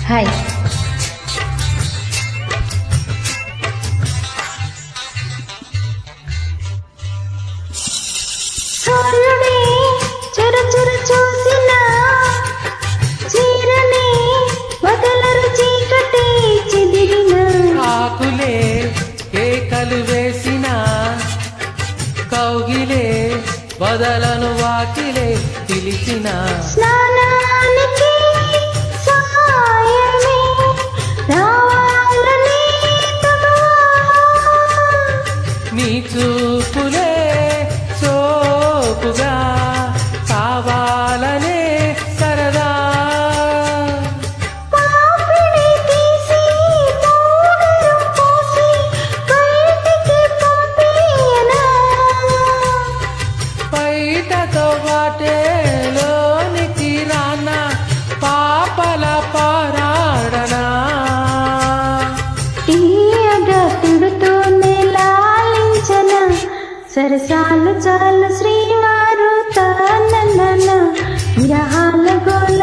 Hi. సూర్యుడే చురచుర చూసిన చీరనే వదలరు చీకటి చెదిరిన ఆకులే కేకలు వేసిన కౌగిలే వదలను వాకిలే పిలిచిన స్నానానికి సాయమే రావాలని తగువా. నీ చూపులే సోపుగా కావాలనే సరదా పాపిడి తీసి పౌడరు పోసి బయటికి పంపేయనా. బయటతో పాటే లోనికి రానా పాపల పారాడనా తీయగా తిడుతూనే లాలించన సరసాలు చాలు శ్రీవారు తానన్న విరహాల గోల